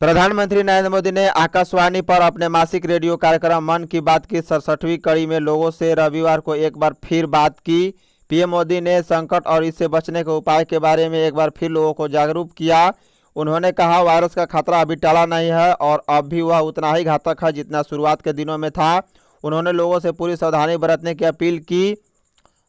प्रधानमंत्री नरेंद्र मोदी ने आकाशवाणी पर अपने मासिक रेडियो कार्यक्रम मन की बात की 67वीं कड़ी में लोगों से रविवार को एक बार फिर बात की। पीएम मोदी ने संकट और इससे बचने के उपाय के बारे में एक बार फिर लोगों को जागरूक किया। उन्होंने कहा वायरस का खतरा अभी टला नहीं है और अब भी वह उतना ही घातक है जितना शुरुआत के दिनों में था। उन्होंने लोगों से पूरी सावधानी बरतने की अपील की।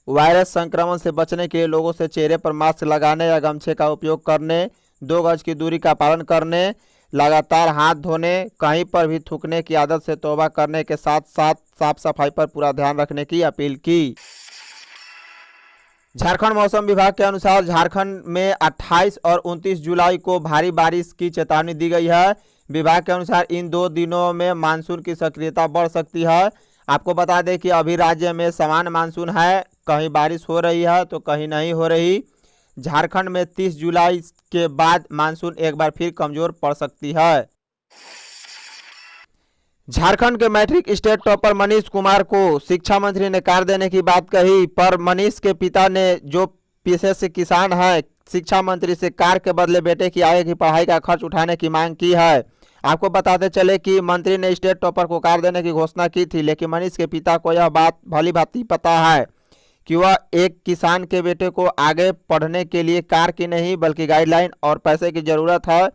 वायरस संक्रमण से बचने के लिए लोगों से चेहरे पर मास्क लगाने या गमछे का उपयोग करने, 2 गज की दूरी का पालन करने, लगातार हाथ धोने, कहीं पर भी थूकने की आदत से तौबा करने के साथ साथ साफ सफाई पर पूरा ध्यान रखने की अपील की। झारखंड मौसम विभाग के अनुसार झारखंड में 28 और 29 जुलाई को भारी बारिश की चेतावनी दी गई है। विभाग के अनुसार इन 2 दिनों में मानसून की सक्रियता बढ़ सकती है। आपको बता दें कि अभी राज्य में सामान्य मानसून है, कहीं बारिश हो रही है तो कहीं नहीं हो रही। झारखंड में 30 जुलाई के बाद मानसून एक बार फिर कमजोर पड़ सकती है। झारखंड के matric state topper Manish Kumar को शिक्षा मंत्री ने कार देने की बात कही, पर मनीष के पिता ने जो पेशे से किसान है, शिक्षा मंत्री से कार के बदले बेटे की आगे की पढ़ाई का खर्च उठाने की मांग की है। आपको बताते चले कि मंत्री ने स्टेट टॉपर को कार देने की घोषणा की थी, लेकिन मनीष के पिता को यह बात भली भांति पता है कि वह एक किसान के बेटे को आगे पढ़ने के लिए कार की नहीं बल्कि गाइडलाइन और पैसे की ज़रूरत है।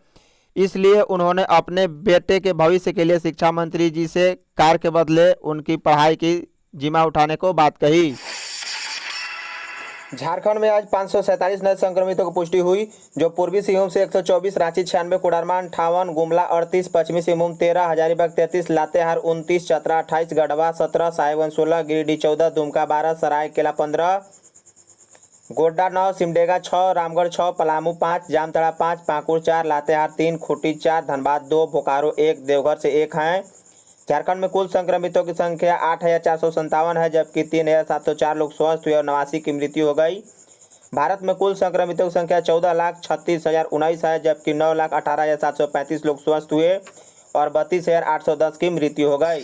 इसलिए उन्होंने अपने बेटे के भविष्य के लिए शिक्षा मंत्री जी से कार के बदले उनकी पढ़ाई की जिम्मा उठाने को बात कही। झारखंड में आज 547 नए संक्रमितों की पुष्टि हुई, जो पूर्वी सिंहभूम से 124, रांची 96, कोडरमा 58, गुमला 38, पश्चिमी सिंहभूम 13, हजारीबाग 33, लातेहार 29, चतरा 28, गढ़वा 17, साहिबगंज 16, गिरिडीह 14, दुमका 12, सरायकेला 15, गोड्डा 9, सिमडेगा 6, रामगढ़ 6, पलामू 5, जामताड़ा 5, पाकुड़ 4, लातेहार 3, खूंटी 4, धनबाद 2, बोकारो 1, देवघर से 1 हैं। झारखंड में कुल संक्रमितों की संख्या 8,457 है, जबकि 3,704 लोग स्वस्थ हुए और 89 की मृत्यु हो गई। भारत में कुल संक्रमितों की संख्या 14,36,019 है, जबकि 9,18,735 लोग स्वस्थ हुए और 32,810 की मृत्यु हो गई।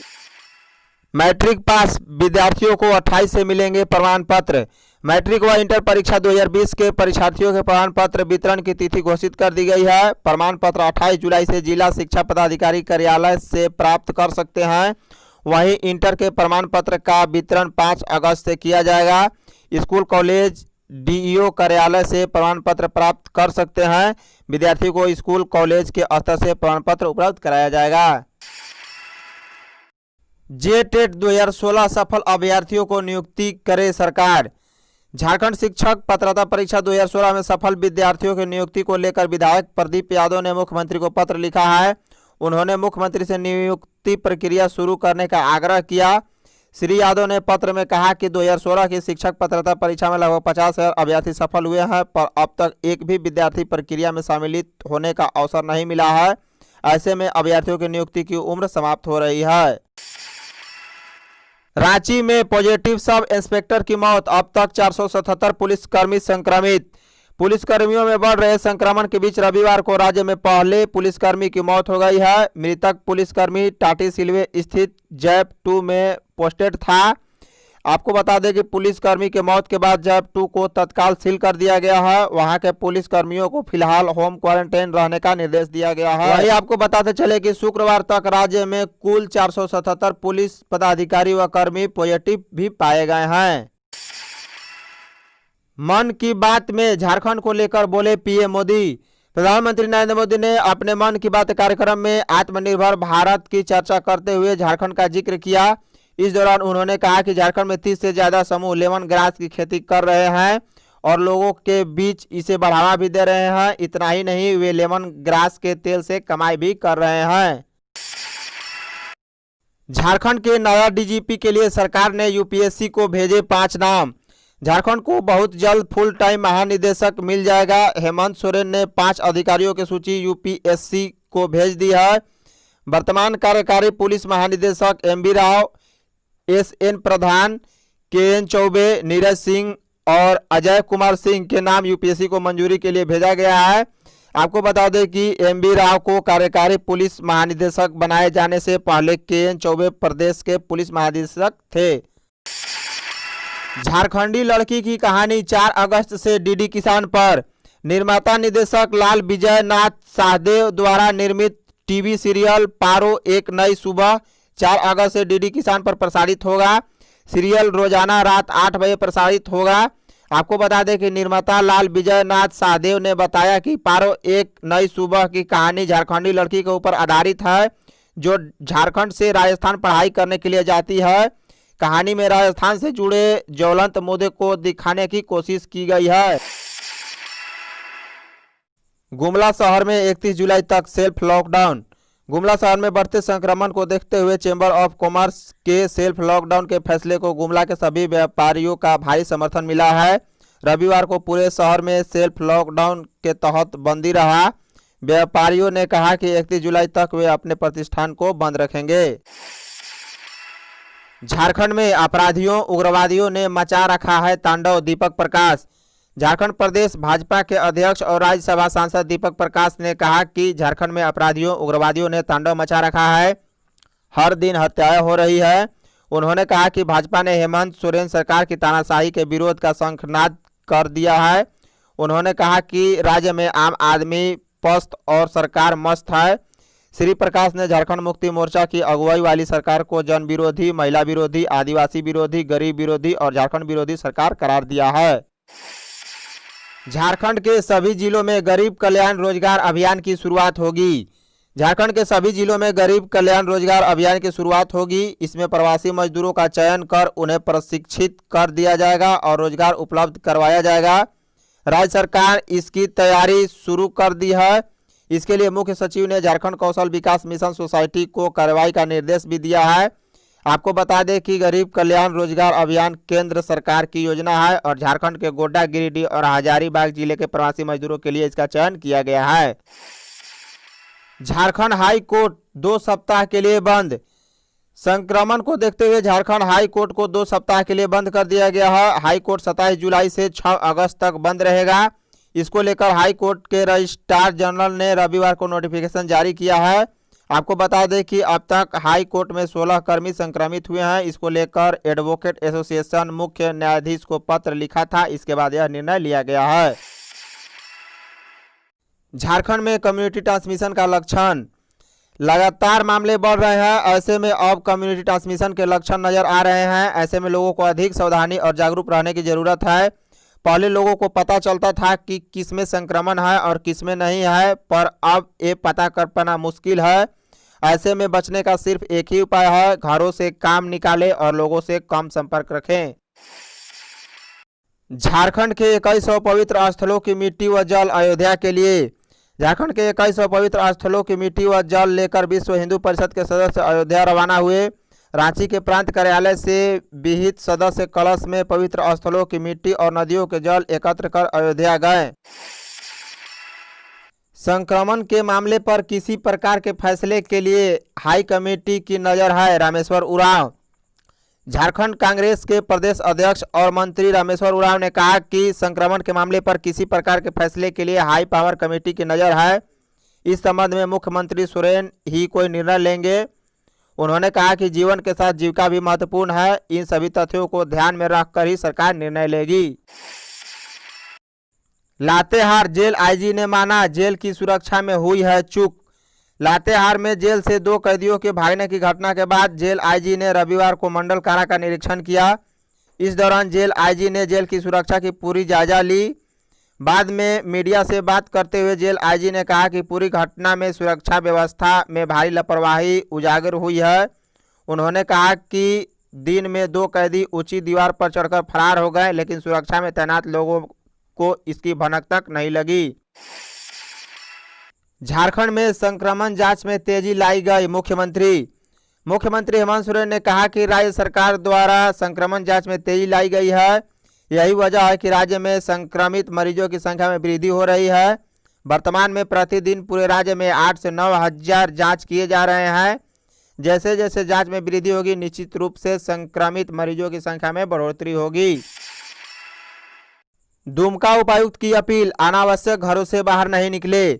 मैट्रिक पास विद्यार्थियों को 28 से मिलेंगे प्रमाण पत्र। मैट्रिक व इंटर परीक्षा 2020 के परीक्षार्थियों के प्रमाण पत्र वितरण की तिथि घोषित कर दी गई है। प्रमाण पत्र 28 जुलाई से जिला शिक्षा पदाधिकारी कार्यालय से प्राप्त कर सकते हैं। वहीं इंटर के प्रमाण पत्र का वितरण 5 अगस्त से किया जाएगा। स्कूल कॉलेज डीईओ कार्यालय से प्रमाण पत्र प्राप्त कर सकते हैं। विद्यार्थियों को स्कूल कॉलेज के स्तर से प्रमाण पत्र उपलब्ध कराया जाएगा। जेटेट 2016 सफल अभ्यर्थियों को नियुक्ति करे सरकार। झारखंड शिक्षक पात्रता परीक्षा 2016 में सफल विद्यार्थियों की नियुक्ति को लेकर विधायक प्रदीप यादव ने मुख्यमंत्री को पत्र लिखा है। उन्होंने मुख्यमंत्री से नियुक्ति प्रक्रिया शुरू करने का आग्रह किया। श्री यादव ने पत्र में कहा कि 2016 की शिक्षक पात्रता परीक्षा में लगभग 50,000 अभ्यर्थी सफल हुए हैं, पर अब तक एक भी विद्यार्थी प्रक्रिया में शामिलित होने का अवसर नहीं मिला है। ऐसे में अभ्यर्थियों की नियुक्ति की उम्र समाप्त हो रही है। रांची में पॉजिटिव सब इंस्पेक्टर की मौत, अब तक 477 पुलिसकर्मी संक्रमित। पुलिसकर्मियों में बढ़ रहे संक्रमण के बीच रविवार को राज्य में पहले पुलिसकर्मी की मौत हो गई है। मृतक पुलिसकर्मी टाटी सिलवे स्थित जैप 2 में पोस्टेड था। आपको बता दें कि पुलिसकर्मी के मौत के बाद जैप 2 को तत्काल सील कर दिया गया है। वहां के पुलिसकर्मियों को फिलहाल होम क्वारंटाइन रहने का निर्देश दिया गया है। वही आपको बताते चले कि शुक्रवार तक राज्य में कुल 477 पुलिस पदाधिकारी व कर्मी पॉजिटिव भी पाए गए हैं। मन की बात में झारखंड को लेकर बोले पीएम मोदी। प्रधानमंत्री नरेंद्र मोदी ने अपने मन की बात कार्यक्रम में आत्मनिर्भर भारत की चर्चा करते हुए झारखंड का जिक्र किया। इस दौरान उन्होंने कहा कि झारखंड में 30 से ज़्यादा समूह लेमन ग्रास की खेती कर रहे हैं और लोगों के बीच इसे बढ़ावा भी दे रहे हैं। इतना ही नहीं, वे लेमन ग्रास के तेल से कमाई भी कर रहे हैं। झारखंड के नया डीजीपी के लिए सरकार ने यूपीएससी को भेजे 5 नाम। झारखंड को बहुत जल्द फुल टाइम महानिदेशक मिल जाएगा। हेमंत सोरेन ने 5 अधिकारियों की सूची यूपीएससी को भेज दी है। वर्तमान कार्यकारी पुलिस महानिदेशक एमबी राव, एसएन प्रधान, केएन चौबे, नीरज सिंह और अजय कुमार सिंह के नाम यूपीएससी को मंजूरी के लिए भेजा गया है। आपको बता दें कि एमबी राव को कार्यकारी पुलिस महानिदेशक बनाए जाने से पहले केएन चौबे प्रदेश के पुलिस महानिदेशक थे। झारखंडी लड़की की कहानी 4 अगस्त से डीडी किसान पर। निर्माता निदेशक लाल विजय नाथ शाहदेव द्वारा निर्मित टीवी सीरियल पारो एक नई सुबह 4 अगस्त से डीडी किसान पर प्रसारित होगा। सीरियल रोजाना रात 8 बजे प्रसारित होगा। आपको बता दें कि निर्माता लाल विजयनाथ शाहदेव ने बताया कि पारो एक नई सुबह की कहानी झारखंडी लड़की के ऊपर आधारित है जो झारखंड से राजस्थान पढ़ाई करने के लिए जाती है। कहानी में राजस्थान से जुड़े ज्वलंत मुद्दे को दिखाने की कोशिश की गई है। गुमला शहर में 31 जुलाई तक सेल्फ लॉकडाउन। गुमला शहर में बढ़ते संक्रमण को देखते हुए चेंबर ऑफ कॉमर्स के सेल्फ लॉकडाउन के फैसले को गुमला के सभी व्यापारियों का भारी समर्थन मिला है। रविवार को पूरे शहर में सेल्फ लॉकडाउन के तहत बंदी रहा। व्यापारियों ने कहा कि 31 जुलाई तक वे अपने प्रतिष्ठान को बंद रखेंगे। झारखंड में अपराधियों उग्रवादियों ने मचा रखा है तांडव। दीपक प्रकाश। झारखंड प्रदेश भाजपा के अध्यक्ष और राज्यसभा सांसद दीपक प्रकाश ने कहा कि झारखंड में अपराधियों उग्रवादियों ने तांडव मचा रखा है। हर दिन हत्याएं हो रही है। उन्होंने कहा कि भाजपा ने हेमंत सोरेन सरकार की तानाशाही के विरोध का शंखनाद कर दिया है। उन्होंने कहा कि राज्य में आम आदमी पस्त और सरकार मस्त है। श्री प्रकाश ने झारखंड मुक्ति मोर्चा की अगुवाई वाली सरकार को जन विरोधी, महिला विरोधी, आदिवासी विरोधी, गरीब विरोधी और झारखंड विरोधी सरकार करार दिया है। झारखंड के सभी जिलों में गरीब कल्याण रोजगार अभियान की शुरुआत होगी। झारखंड के सभी जिलों में गरीब कल्याण रोजगार अभियान की शुरुआत होगी। इसमें प्रवासी मजदूरों का चयन कर उन्हें प्रशिक्षित कर दिया जाएगा और रोजगार उपलब्ध करवाया जाएगा। राज्य सरकार इसकी तैयारी शुरू कर दी है। इसके लिए मुख्य सचिव ने झारखंड कौशल विकास मिशन सोसाइटी को कार्रवाई का निर्देश भी दिया है। आपको बता दें कि गरीब कल्याण रोजगार अभियान केंद्र सरकार की योजना है और झारखंड के गोड्डा, गिरिडीह और हजारीबाग जिले के प्रवासी मजदूरों के लिए इसका चयन किया गया है। झारखंड हाई कोर्ट 2 सप्ताह के लिए बंद। संक्रमण को देखते हुए झारखंड हाई कोर्ट को 2 सप्ताह के लिए बंद कर दिया गया है। हाई कोर्ट 27 जुलाई से 6 अगस्त तक बंद रहेगा। इसको लेकर हाई कोर्ट के रजिस्ट्रार जनरल ने रविवार को नोटिफिकेशन जारी किया है। आपको बता दें कि अब तक हाई कोर्ट में 16 कर्मी संक्रमित हुए हैं। इसको लेकर एडवोकेट एसोसिएशन मुख्य न्यायाधीश को पत्र लिखा था। इसके बाद यह निर्णय लिया गया है। झारखंड में कम्युनिटी ट्रांसमिशन का लक्षण। लगातार मामले बढ़ रहे हैं। ऐसे में अब कम्युनिटी ट्रांसमिशन के लक्षण नजर आ रहे हैं। ऐसे में लोगों को अधिक सावधानी और जागरूक रहने की जरूरत है। पहले लोगों को पता चलता था कि किसमें संक्रमण है और किसमें नहीं है, पर अब ये पता कर पाना मुश्किल है। ऐसे में बचने का सिर्फ एक ही उपाय है, घरों से काम निकालें और लोगों से कम संपर्क रखें। झारखंड के 2100 पवित्र स्थलों की मिट्टी व जल अयोध्या के लिए। झारखंड के 2100 पवित्र स्थलों की मिट्टी व जल लेकर विश्व हिंदू परिषद के सदस्य अयोध्या रवाना हुए। रांची के प्रांत कार्यालय से विहित सदस्य कलश में पवित्र स्थलों की मिट्टी और नदियों के जल एकत्र कर अयोध्या गए। संक्रमण के मामले पर किसी प्रकार के फैसले के लिए हाई कमेटी की नजर है। रामेश्वर उरांव। झारखंड कांग्रेस के प्रदेश अध्यक्ष और मंत्री रामेश्वर उरांव ने कहा कि संक्रमण के मामले पर किसी प्रकार के फैसले के लिए हाई पावर कमेटी की नजर है। इस संबंध में मुख्यमंत्री सोरेन ही कोई निर्णय लेंगे। उन्होंने कहा कि जीवन के साथ जीविका भी महत्वपूर्ण है। इन सभी तथ्यों को ध्यान में रखकर ही सरकार निर्णय लेगी। लातेहार जेल आईजी ने माना जेल की सुरक्षा में हुई है चूक। लातेहार में जेल से 2 कैदियों के भागने की घटना के बाद जेल आईजी ने रविवार को मंडल कारा का निरीक्षण किया। इस दौरान जेल आईजी ने जेल की सुरक्षा की पूरी जायजा ली। बाद में मीडिया से बात करते हुए जेल आईजी ने कहा कि पूरी घटना में सुरक्षा व्यवस्था में भारी लापरवाही उजागर हुई है। उन्होंने कहा कि दिन में 2 कैदी ऊंची दीवार पर चढ़कर फरार हो गए, लेकिन सुरक्षा में तैनात लोगों को इसकी भनक तक नहीं लगी। झारखंड में संक्रमण जांच में तेजी लाई गई। मुख्यमंत्री हेमंत सोरेन ने कहा कि राज्य सरकार द्वारा संक्रमण जांच में तेजी लाई गई है। यही वजह है कि राज्य में संक्रमित मरीजों की संख्या में वृद्धि हो रही है। वर्तमान में प्रतिदिन पूरे राज्य में 8 से 9 हजार जांच किए जा रहे हैं। जैसे जैसे जांच में वृद्धि होगी, निश्चित रूप से संक्रमित मरीजों की संख्या में बढ़ोतरी होगी। दुमका उपायुक्त की अपील, अनावश्यक घरों से बाहर नहीं निकले।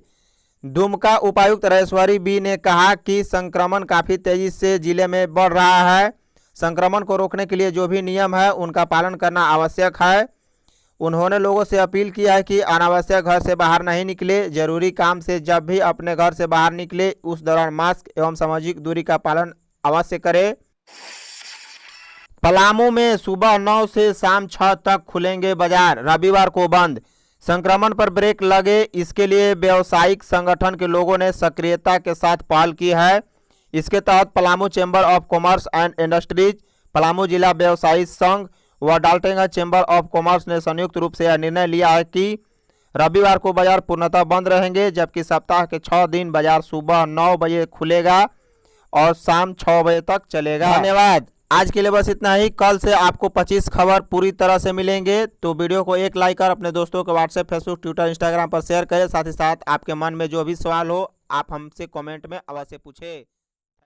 दुमका उपायुक्त राजेश्वरी बी ने कहा कि संक्रमण काफी तेजी से जिले में बढ़ रहा है। संक्रमण को रोकने के लिए जो भी नियम है उनका पालन करना आवश्यक है। उन्होंने लोगों से अपील किया है कि अनावश्यक घर से बाहर नहीं निकले। जरूरी काम से जब भी अपने घर से बाहर निकले उस दौरान मास्क एवं सामाजिक दूरी का पालन अवश्य करें। पलामू में सुबह 9 से शाम 6 तक खुलेंगे बाजार, रविवार को बंद। संक्रमण पर ब्रेक लगे, इसके लिए व्यावसायिक संगठन के लोगों ने सक्रियता के साथ पहल की है। इसके तहत Palamu chamber of commerce and industries, Palamu जिला व्यवसायी संघ व डाल्टनगंज चैम्बर ऑफ कॉमर्स ने संयुक्त रूप से यह निर्णय लिया है कि रविवार को बाजार पूर्णतः बंद रहेंगे, जबकि सप्ताह के 6 दिन बाजार सुबह 9 बजे खुलेगा और शाम 6 बजे तक चलेगा। धन्यवाद। आज के लिए बस इतना ही। कल से आपको 25 खबर पूरी तरह से मिलेंगे, तो वीडियो को एक लाइक कर अपने दोस्तों को व्हाट्सएप, फेसबुक, ट्विटर, इंस्टाग्राम पर शेयर करें। साथ ही साथ आपके मन में जो भी सवाल हो आप हमसे कमेंट में अवश्य पूछें।